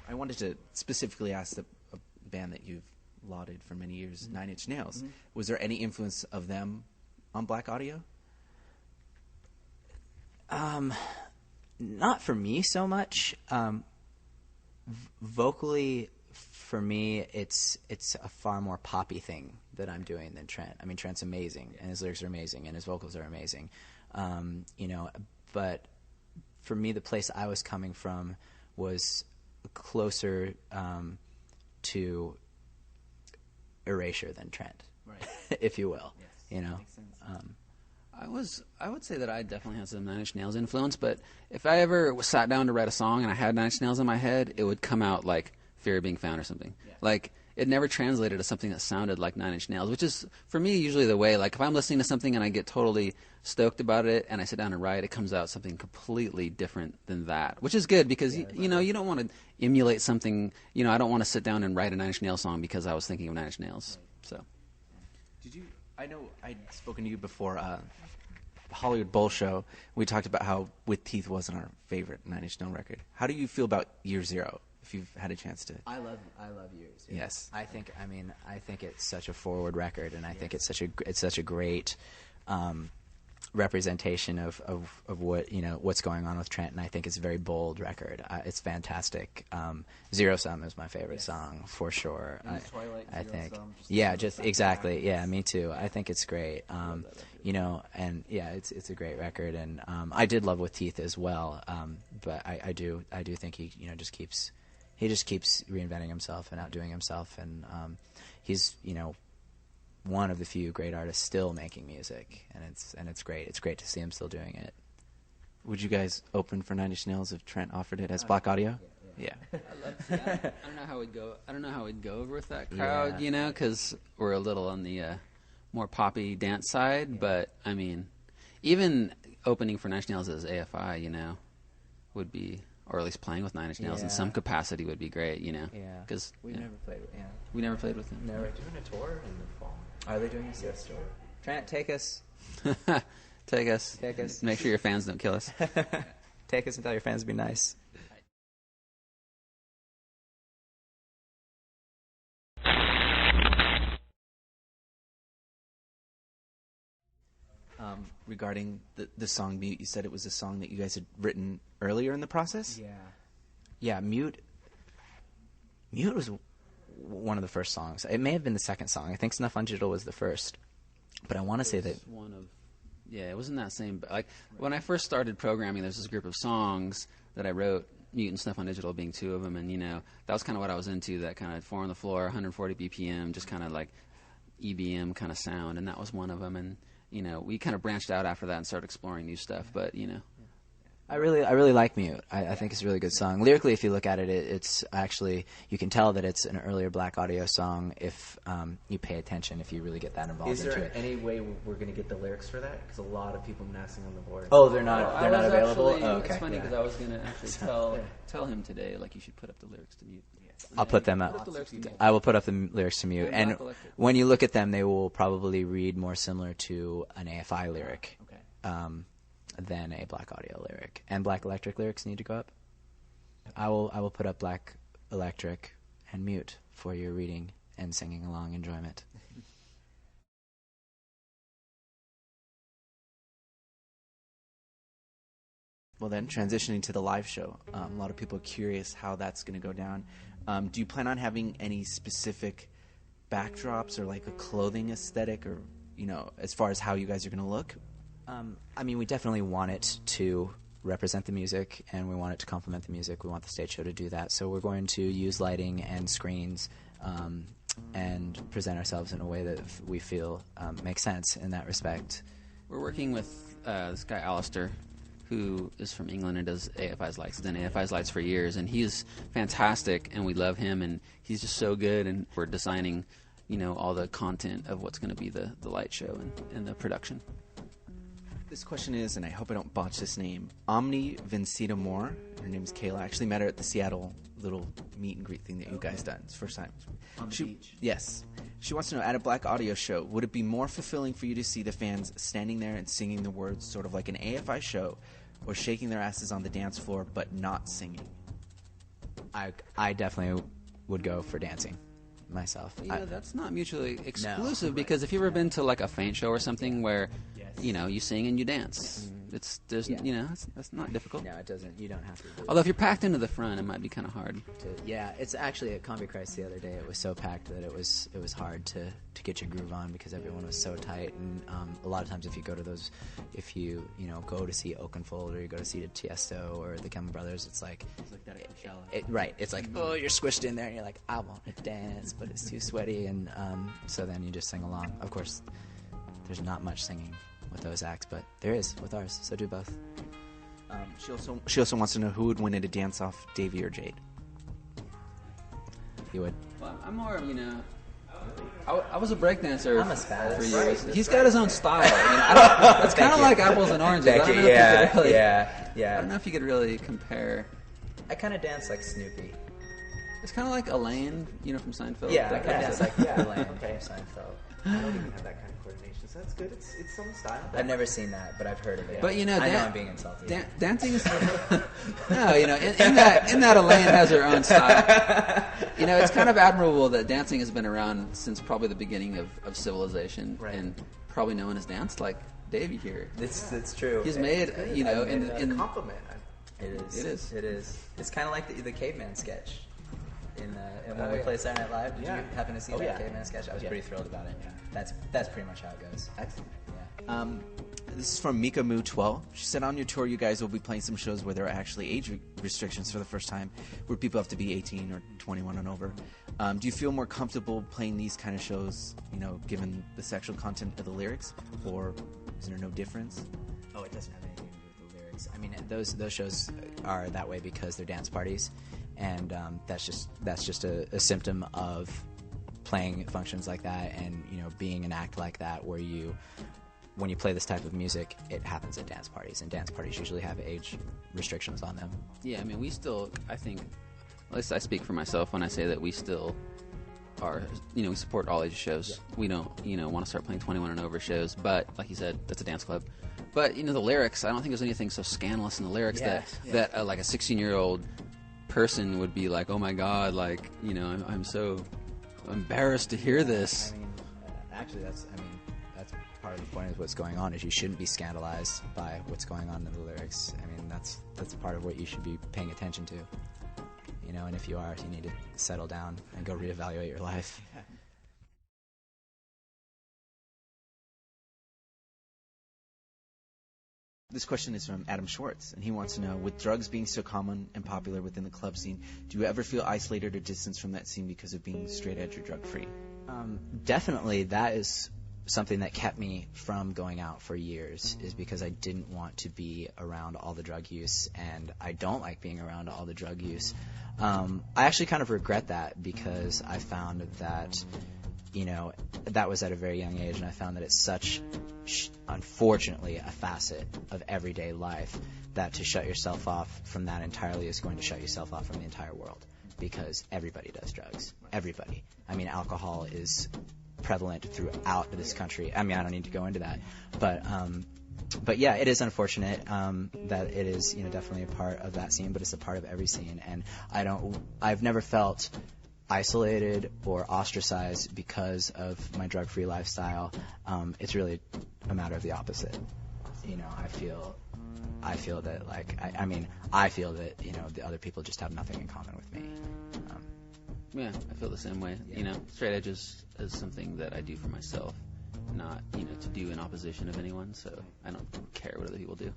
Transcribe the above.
I wanted to specifically ask a band that you've lauded for many years, Nine Inch Nails. Mm-hmm. Was there any influence of them on Blaqk Audio? Not for me so much. Vocally, for me, it's a far more poppy thing that I'm doing than Trent. I mean, Trent's amazing, and his lyrics are amazing, and his vocals are amazing. But for me, the place I was coming from was closer to Erasure than Trent, right. If you will. Yes, Makes I sense. would say that I definitely had some Nine Inch Nails influence, but if I ever sat down to write a song and I had Nine Inch Nails in my head, it would come out like Fear of Being Found or something. Yeah. Like, it never translated to something that sounded like Nine Inch Nails, which is, for me, usually the way. Like, if I'm listening to something and I get totally stoked about it and I sit down and write, it comes out something completely different than that, which is good because, you don't want to emulate something. I don't want to sit down and write a Nine Inch Nails song because I was thinking of Nine Inch Nails. So, I know I'd spoken to you before, Hollywood Bowl Show. We talked about how With Teeth wasn't our favorite Nine Inch Nails record. How do you feel about Year Zero, if you've had a chance to? I love Years. Yes. I think it's such a forward record, and I think it's such a great representation of what what's going on with Trent, and I think it's a very bold record. It's fantastic. Zero Sum is my favorite song for sure. I think just exactly. Yeah, me too. I think it's great. And it's a great record, and I did love With Teeth as well. But I do think he just keeps reinventing himself and outdoing himself, and he's one of the few great artists still making music, and it's great. It's great to see him still doing it. Would you guys open for Nine Inch Nails if Trent offered it as Blaqk Audio? Yeah. I don't know how we'd go. I don't know how we'd go over with that crowd, because we're a little on the more poppy dance side. Yeah. But I mean, even opening for Nine Inch Nails as AFI, would be, or at least playing with Nine Inch Nails in some capacity would be great, Yeah. Because we never played with. Yeah. We never played with them. No. They're doing a tour in the fall. Are they doing a CS tour? Trent, take us. Take us. Take us. Make sure your fans don't kill us. Take us and tell your fans to be nice. Regarding the song Mute, you said it was a song that you guys had written earlier in the process? Yeah. Yeah, Mute was one of the first songs. It may have been the second song. I think Snuff on Digital was the first. But I want to say that... it was in that same... when I first started programming, there's this group of songs that I wrote, Mute and Snuff on Digital being two of them, and, that was kind of what I was into, that kind of 4 on the floor, 140 BPM, just kind of like EBM kind of sound, and that was one of them, and... we kind of branched out after that and started exploring new stuff, but, I really like Mute. I think it's a really good song. Lyrically, if you look at it, it's actually, you can tell that it's an earlier Blaqk Audio song if you pay attention, if you really get that involved into it. Is there any way we're going to get the lyrics for that? Because a lot of people have been asking on the board. Oh, they're not available? Actually, okay. It's funny because I was going to actually tell him today, you should put up the lyrics to Mute. I'll put them up. I will put up the lyrics to Mute. And when you look at them, they will probably read more similar to an AFI lyric than a Blaqk Audio lyric. And Black Electric lyrics need to go up. I will put up Black Electric and Mute for your reading and singing along enjoyment. Well, then, transitioning to the live show, a lot of people are curious how that's going to go down. Do you plan on having any specific backdrops or like a clothing aesthetic, or as far as how you guys are going to look? We definitely want it to represent the music, and we want it to complement the music. We want the stage show to do that. So we're going to use lighting and screens and present ourselves in a way that we feel makes sense in that respect. We're working with this guy, Alistair, who is from England and does AFI's lights. He's done AFI's lights for years, and he's fantastic, and we love him, and he's just so good, and we're designing, all the content of what's going to be the light show and the production. This question is, and I hope I don't botch this name, Omni Vincita Moore. Her name's Kayla. I actually met her at the Seattle little meet and greet thing that you guys done. It's the first time. On the beach. Yes. She wants to know, at a Blaqk Audio show, would it be more fulfilling for you to see the fans standing there and singing the words sort of like an AFI show, or shaking their asses on the dance floor but not singing? I definitely would go for dancing myself. Yeah, that's not mutually exclusive because if you've ever been to like a faint show or something where, you sing and you dance, that's not difficult. No, it doesn't. You don't have to do Although if you're packed into the front, it might be kind of hard. It's actually at Combi Christ the other day. It was so packed that it was hard to get your groove on because everyone was so tight. And a lot of times, if you go to those, if you go to see Oakenfold or you go to see the Tiesto or the Chemical Brothers, it's like that at Coachella. Right. It's like, oh, you're squished in there, and you're like, I want to dance, but it's too sweaty, and so then you just sing along. Of course, there's not much singing with those acts, but there is with ours, so do both. She also wants to know who would win at a dance-off, Davey or Jade. You would. Well, I'm more of, I was a breakdancer for years. Right. He's got his own style. It's kind of like apples and oranges. I don't know if you could really compare. I kind of dance like Snoopy. It's kind of like Elaine, from Seinfeld. Yeah, I kind of dance like Elaine from Seinfeld. I don't even have that kind of coordination, so that's good. It's some style. I've never seen that, but I've heard of it. But I know I'm being insulted. Dancing is no, in that Elaine has her own style. It's kind of admirable that dancing has been around since probably the beginning of civilization, and probably no one has danced like Davey here. It's true. He's made in compliment. It is. It's kind of like the caveman sketch. In when we played Saturday Night Live, did you happen to see that caveman sketch? I was pretty thrilled about it. Yeah. That's pretty much how it goes. Excellent. Yeah. This is from Mika Moo 12. She said on your tour you guys will be playing some shows where there are actually age restrictions for the first time, where people have to be 18 or 21 and over. Do you feel more comfortable playing these kind of shows, given the sexual content of the lyrics, or is there no difference? Oh, it doesn't have anything to do with the lyrics. I mean, those shows are that way because they're dance parties. And that's just a symptom of playing functions like that, and being an act like that, where when you play this type of music, it happens at dance parties, and dance parties usually have age restrictions on them. Yeah, I mean, we still, I think, at least I speak for myself when I say that we still are, we support all age shows. Yeah. We don't, want to start playing 21 and over shows, but like you said, that's a dance club. But the lyrics, I don't think there's anything so scandalous in the lyrics that like a 16-year-old person would be like, oh my god, like, I'm so embarrassed to hear this. I mean, actually, that's part of the point of what's going on, is you shouldn't be scandalized by what's going on in the lyrics. I mean, that's part of what you should be paying attention to. And if you are, you need to settle down and go reevaluate your life. Yeah. This question is from Adam Schwartz, and he wants to know, with drugs being so common and popular within the club scene, do you ever feel isolated or distanced from that scene because of being straight edge or drug-free? Definitely, that is something that kept me from going out for years, is because I didn't want to be around all the drug use, and I don't like being around all the drug use. I actually kind of regret that, because I found that, that was at a very young age, and I found that it's such, unfortunately, a facet of everyday life, that to shut yourself off from that entirely is going to shut yourself off from the entire world, because everybody does drugs. Everybody. I mean, alcohol is prevalent throughout this country. I mean, I don't need to go into that, but yeah, it is unfortunate that it is, definitely a part of that scene, but it's a part of every scene, and I've never felt isolated or ostracized because of my drug-free lifestyle. It's really a matter of the opposite. I feel that, like, I feel that, the other people just have nothing in common with me. Yeah, I feel the same way. Yeah. Straight edge is something that I do for myself, not, to do in opposition of anyone, so I don't care what other people do.